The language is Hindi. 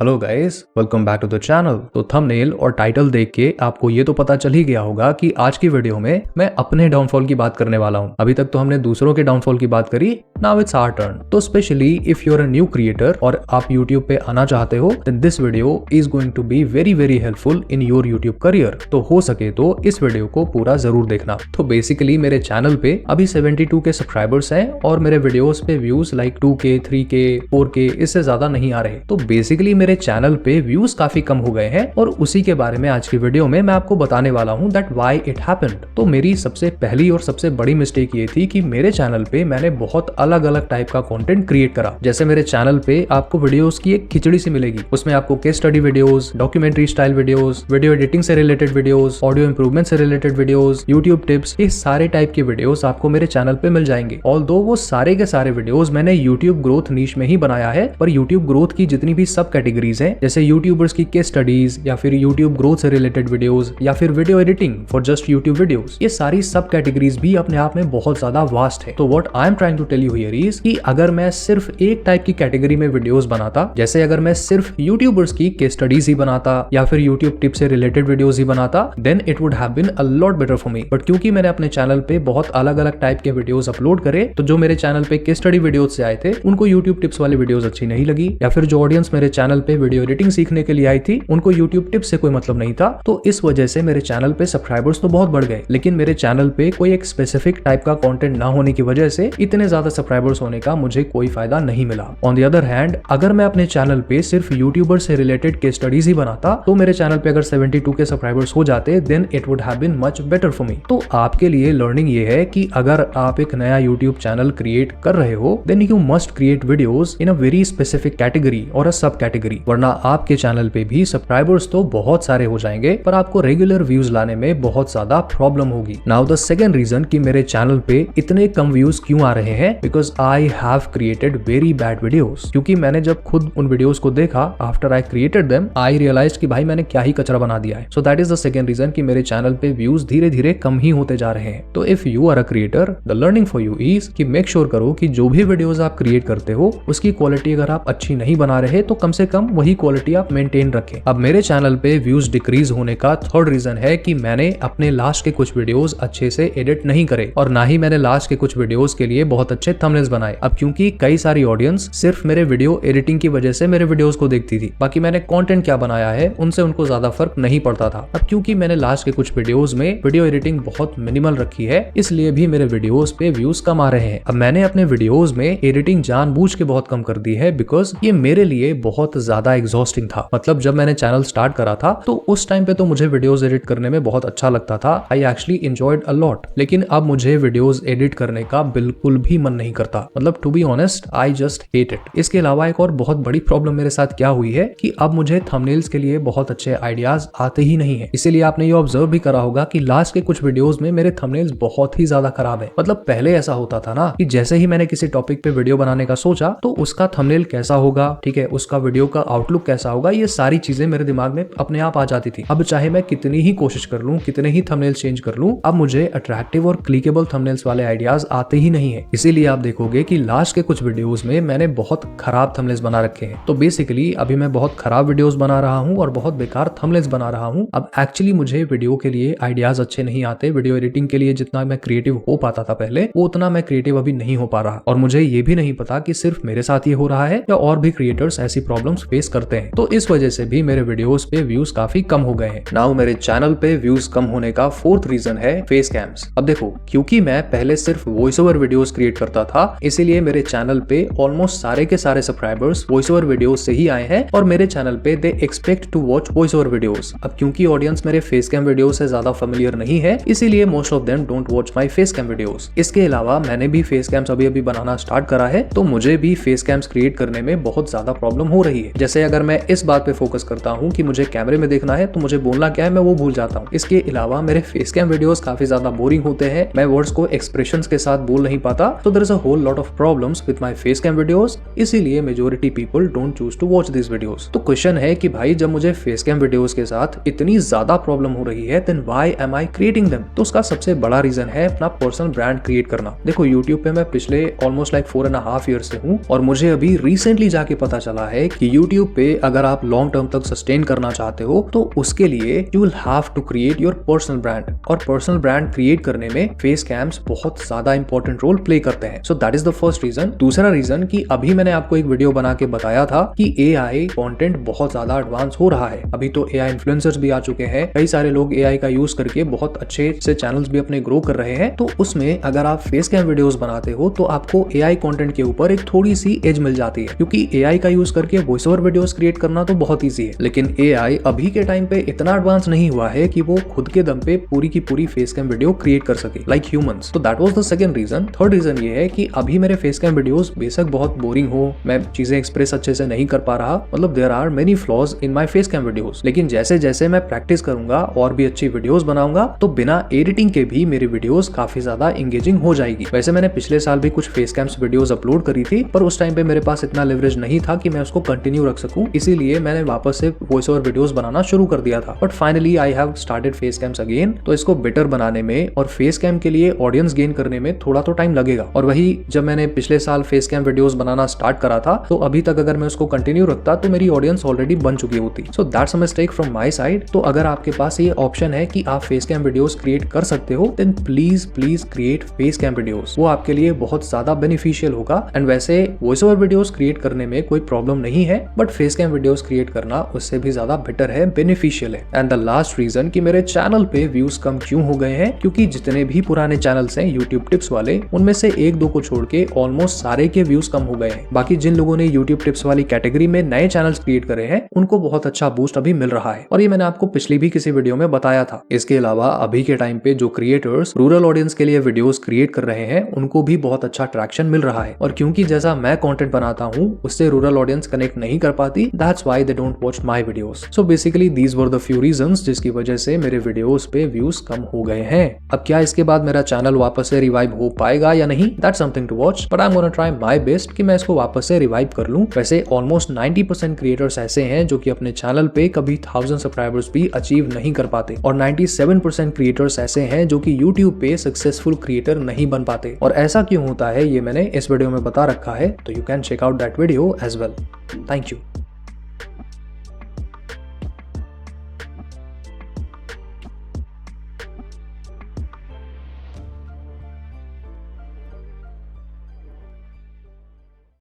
Hello guys, welcome back to the channel. तो थंबनेल और टाइटल देख के आपको ये तो पता चल ही गया होगा कि आज की वीडियो में मैं अपने डाउनफॉल की बात करने वाला हूँ। अभी तक तो हमने दूसरों के डाउनफॉल की बात करी, नाउ इट्स आवर टर्न। तो specially if you are a new creator और आप यूट्यूब पे आना चाहते हो, then this video is going to be very very helpful in your YouTube career. तो हो सके तो इस वीडियो को पूरा जरूर देखना। तो बेसिकली मेरे चैनल पे अभी 72 के सब्सक्राइबर्स हैं और मेरे वीडियोस पे views like 2K, 3K, 4K इससे ज्यादा नहीं आ रहे। तो बेसिकली मेरे चैनल पे व्यूज काफी कम हो गए हैं और उसी के बारे में आज की वीडियो में मैं आपको बताने वाला हूँ दैट व्हाई इट हैपेंड। तो मेरी सबसे पहली और सबसे बड़ी मिस्टेक ये थी कि मेरे चैनल पे मैंने बहुत अलग अलग टाइप का कंटेंट क्रिएट करा। जैसे मेरे चैनल पे आपको वीडियोस की एक खिचड़ी सी मिलेगी, उसमें आपको case study videos, documentary style videos, video editing से रिलेटेड वीडियोस, ऑडियो इंप्रूवमेंट से रिलेटेड वीडियोस, यूट्यूब टिप्स, ये सारे टाइप के वीडियोस आपको मेरे चैनल पे मिल जाएंगे। ऑल्दो वो सारे के सारे वीडियोस मैंने यूट्यूब ग्रोथ नीश में ही बनाया है, पर यूट्यूब ग्रोथ की जितनी भी सब कैटेगरीज हैं, जैसे यूट्यूबर्स की केस स्टडीज या फिर यूट्यूब ग्रोथ से रिलेटेड वीडियोस या फिर video editing for just YouTube videos, ये सारी सब कैटेगरीज भी अपने आप में बहुत ज्यादा वास्ट है। तो what I am trying to tell you here is कि अगर मैं सिर्फ एक टाइप की कैटेगरी में वीडियोस बनाता, जैसे अगर मैं सिर्फ यूट्यूबर्स की केस स्टडीज ही बनाता या फिर यूट्यूब टिप से रिलेटेड वीडियोस ही बनाता, then it would have been a lot better for me. But क्योंकि मैंने अपने चैनल पे बहुत अलग अलग टाइप के वीडियोस अपलोड करे, तो जो मेरे चैनल पे केस स्टडी वीडियोस से आए थे उनको यूट्यूब टिप्स वाली वीडियोस अच्छी नहीं लगी, या फिर जो ऑडियंस मेरे चैनल पे वीडियो एडिटिंग सीखने के लिए आई थी उनको यूट्यूब टिप्स से कोई मतलब नहीं था। तो इस वजह से मेरे चैनल पे सब्सक्राइबर्स तो बहुत बढ़ गए, लेकिन मेरे चैनल पे कोई एक स्पेसिफिक टाइप का कंटेंट ना होने की वजह से इतने ज्यादा सब्सक्राइबर्स होने का मुझे कोई फायदा नहीं मिला। ऑन द अदर हैंड, अगर मैं अपने चैनल पे सिर्फ यूट्यूबर से रिलेटेड केस स्टडीज ही बनाता, तो मेरे चैनल पे अगर 72 के सब्सक्राइबर्स हो जाते, then it would have been much better for me. तो आपके लिए लर्निंग ये है कि अगर आप एक नया यूट्यूब चैनल क्रिएट कर रहे हो, then you must create videos in a very specific category और अ सब कैटेगरी, वरना आपके चैनल पे भी सब्सक्राइबर्स तो बहुत सारे हो जाएंगे पर आपको रेगुलर व्यूज लाने में बहुत ज्यादा प्रॉब्लम होगी। नाउ द सेकंड रीजन कि मेरे चैनल पे इतने कम व्यूज क्यों आ रहे हैं, because I have created very bad videos. क्योंकि मैंने जब खुद उन वीडियोस को देखा, after I created them, I realized कि भाई मैंने क्या ही कचरा बना दिया है। So that is the second reason कि मेरे चैनल पे व्यूज धीरे धीरे कम ही होते जा रहे हैं। तो if you are a creator, the learning for you is कि मेक श्योर करो कि जो भी वीडियोस आप क्रिएट करते हो उसकी क्वालिटी अगर आप अच्छी नहीं बना रहे तो कम से कम वही क्वालिटी आप मेंटेन रखें। अब मेरे चैनल पे व्यूज डिक्रीज होने का थर्ड रीजन है कि मैंने अपने लास्ट के कुछ वीडियोस अच्छे से एडिट नहीं करे, और ना ही मैंने लास्ट के कुछ वीडियोस के लिए बहुत अच्छे थंबनेल्स बनाए। अब क्योंकि कई सारी ऑडियंस सिर्फ मेरे वीडियो एडिटिंग की वजह से मेरे वीडियोस को देखती थी, बाकी मैंने कंटेंट क्या बनाया है उनसे उनको ज्यादा फर्क नहीं पड़ता था। अब क्योंकि मैंने लास्ट के कुछ वीडियोस में वीडियो एडिटिंग बहुत मिनिमल रखी है, इसलिए भी मेरे वीडियोस पे व्यूज कम आ रहे हैं। अब मैंने अपने वीडियोस में एडिटिंग जानबूझ के बहुत कम कर दी है, बिकॉज ये मेरे लिए बहुत ज्यादा एग्जॉस्टिंग था। मतलब जब मैंने चैनल स्टार्ट करा था तो उस टाइम पे तो मुझे वीडियोस एडिट करने में बहुत अच्छा लगता था, I actually enjoyed a lot. लेकिन अब मुझे वीडियोस एडिट करने का बिल्कुल भी मन नहीं करता। मतलब to be honest, I just hate it. इसके अलावा एक और बहुत बड़ी प्रॉब्लम मेरे साथ क्या हुई है कि अब मुझे थंबनेल्स के लिए बहुत अच्छे आइडियाज आते ही नहीं है। इसीलिए आपने ये ऑब्जर्व भी करा होगा कि लास्ट के कुछ वीडियोस में मेरे थंबनेल्स बहुत ही ज्यादा खराब है। मतलब पहले ऐसा होता था ना कि जैसे ही मैंने किसी टॉपिक पे वीडियो बनाने का सोचा तो उसका थंबनेल कैसा होगा, ठीक है, उसका वीडियो का आउटलुक कैसा होगा, ये सारी चीजें मेरे दिमाग में अपने आप आ जाती थी। अब चाहे मैं कितनी ही कोशिश कर लूं, कितने ही थंबनेल्स चेंज कर लूं, अब मुझे अट्रैक्टिव और क्लिकेबल थंबनेल्स वाले आइडियाज आते ही नहीं है। इसीलिए आप देखोगे कि लास्ट के कुछ वीडियोस में मैंने बहुत खराब थंबनेल्स बना रखे हैं। तो बेसिकली अभी मैं बहुत खराब वीडियोस बना रहा हूं और बहुत बेकार थंबनेल्स बना रहा हूं। अब एक्चुअली मुझे वीडियो के लिए आइडियाज अच्छे नहीं आते। वीडियो एडिटिंग के लिए जितना मैं क्रिएटिव हो पाता था पहले, वो उतना मैं क्रिएटिव अभी नहीं हो पा रहा। और मुझे ये भी नहीं पता कि सिर्फ मेरे साथ ये हो रहा है या और भी क्रिएटर्स ऐसी प्रॉब्लम्स फेस करते हैं। तो इस वजह से भी मेरे वीडियोस पे व्यूज काफी कम हो गए हैं। नाउ मेरे चैनल पे व्यूज कम होने का फोर्थ रीजन है फेस कैम्स। अब देखो, क्योंकि मैं पहले सिर्फ वॉइस ओवर वीडियोस क्रिएट करता था, इसीलिए मेरे चैनल पे ऑलमोस्ट सारे के सारे सब्सक्राइबर्स वॉइस ओवर वीडियोस से ही आए हैं और मेरे चैनल पे they expect to watch voice over videos. अब क्योंकि ऑडियंस मेरे फेस कैम वीडियो से ज्यादा फेमिलियर नहीं है, इसीलिए most of them don't watch my face cam videos. इसके अलावा मैंने भी फेस कैम्स अभी बनाना स्टार्ट करा है, तो मुझे भी फेस कैम्स क्रिएट करने में बहुत ज्यादा प्रॉब्लम हो रही है। जैसे अगर मैं इस बात पे फोकस करता हूँ कि मुझे कैमरे में देखना है तो मुझे बोलना क्या है मैं वो भूल जाता हूँ। इसके अलावा मेरे फेस कैम वीडियोस काफी ज्यादा बोरिंग होते हैं, मैं वर्ड्स को एक्सप्रेशंस के साथ बोल नहीं पाता। तो there is a whole lot of problems with my face cam videos, इसीलिए majority people don't choose to watch this videos. तो क्वेश्चन है कि भाई जब मुझे फेस कैम वीडियोस के साथ इतनी ज्यादा प्रॉब्लम हो रही है, then why am I creating them? तो उसका सबसे बड़ा रीजन है अपना पर्सनल ब्रांड क्रिएट करना। देखो, यूट्यूब पे मैं पिछले ऑलमोस्ट लाइक 4.5 ईयर से हूँ और मुझे अभी रिसेंटली जाके पता चला है कि YouTube पे अगर आप लॉन्ग टर्म तक सस्टेन करना चाहते हो तो उसके लिए you will have to create your personal brand, और पर्सनल ब्रांड क्रिएट करने में फेस कैम्स बहुत ज्यादा इंपॉर्टेंट रोल प्ले करते हैं। So that is the first reason. दूसरा रीजन कि अभी मैंने आपको एक वीडियो बना के बताया था कि AI कंटेंट बहुत ज्यादा एडवांस हो रहा है। अभी तो AI इन्फ्लुएंसर्स भी आ चुके हैं, कई सारे लोग AI का यूज करके बहुत अच्छे से चैनल्स भी अपने ग्रो कर रहे हैं। तो उसमें अगर आप फेस कैम वीडियोस बनाते हो तो आपको AI कंटेंट के ऊपर एक थोड़ी सी एज मिल जाती है, क्योंकि AI का यूज करके वॉइस ओवर वीडियोस क्रिएट करना तो बहुत ईजी है, लेकिन AI अभी के टाइम पे इतना एडवांस नहीं हुआ है कि वो खुद के दम पे पूरी की पूरी फेस कैम वीडियो क्रिएट कर सके लाइक ह्यूमंस। तो that was the second reason. Third reason ये है कि अभी मेरे फेस कैम वीडियोस बेशक बहुत बोरिंग हो, मैं चीजें एक्सप्रेस अच्छे से नहीं कर पा रहा, मतलब there are many flaws in my face cam videos, लेकिन जैसे जैसे मैं प्रैक्टिस करूंगा और भी अच्छी वीडियोस बनाऊंगा तो बिना एडिटिंग के भी मेरी वीडियोस काफी ज्यादा एंगेजिंग हो जाएगी। वैसे मैंने पिछले साल भी कुछ फेस कैम्स वीडियोस अपलोड करी थी, पर उस टाइम पे मेरे पास इतना लेवरेज नहीं था कि मैं उसको कंटिन्यू रख सकूं, इसीलिए मैंने वापस से वॉइस ओवर वीडियोस बनाना शुरू कर दिया था। But finally I have started face camps again. तो इसको बेटर बनाने में और फेस कैम के लिए ऑडियंस गेन करने में थोड़ा तो टाइम लगेगा। और वही जब मैंने पिछले साल फेस कैम वीडियोस बनाना स्टार्ट करा था तो अभी तक अगर मैं उसको कंटिन्यू रखता तो मेरी ऑडियंस ऑलरेडी बन चुकी होती। So that's a mistake from my side. तो अगर आपके पास ये ऑप्शन है कि आप फेस कैम वीडियोस क्रिएट कर सकते हो, then please create face cam videos, वो आपके लिए बहुत ज्यादा बेनिफिशियल होगा। एंड वैसे वॉइस ओवर वीडियोस क्रिएट करने में कोई प्रॉब्लम नहीं है, but face cam videos create करना उससे भी ज्यादा बेटर है, बेनिफिशियल है। एंड द लास्ट रीजन कि मेरे चैनल पे व्यूज कम क्यों हो गए हैं, क्योंकि जितने भी पुराने चैनल्स हैं यूट्यूब टिप्स वाले, उनमें से एक दो को छोड़ के ऑलमोस्ट सारे के व्यूज कम हो गए हैं। बाकी जिन लोगों ने यूट्यूब टिप्स वाली कैटेगरी में नए चैनल्स क्रिएट करे हैं उनको बहुत अच्छा बूस्ट अभी मिल रहा है, और ये मैंने आपको पिछली भी किसी वीडियो में बताया था। इसके अलावा अभी के टाइम पे जो क्रिएटर्स रूरल ऑडियंस के लिए वीडियोस क्रिएट कर रहे हैं उनको भी बहुत अच्छा ट्रैक्शन मिल रहा है, और क्योंकि जैसा मैं कंटेंट बनाता हूँ उससे रूरल ऑडियंस कनेक्ट नहीं कर पाती, that's why they don't watch my videos. So basically these were the few reasons जिसकी वजह से मेरे वीडियोस पे व्यूज कम हो गए हैं। अब क्या इसके बाद मेरा चैनल वापस से रिवाइव हो पाएगा या नहीं, that's something to watch, but I am gonna try my best कि मैं इसको वापस से रिवाइव कर लूं। वैसे ऑलमोस्ट 90% क्रिएटर्स ऐसे हैं जो कि अपने चैनल पे कभी 1000 सब्सक्राइबर्स भी अचीव नहीं कर पाते, और 97% क्रिएटर्स ऐसे हैं जो कि यूट्यूब पे सक्सेसफुल क्रिएटर नहीं बन पाते। और ऐसा क्यों होता है ये मैंने इस वीडियो में बता रखा है, तो you can check out that video as well. Thank you.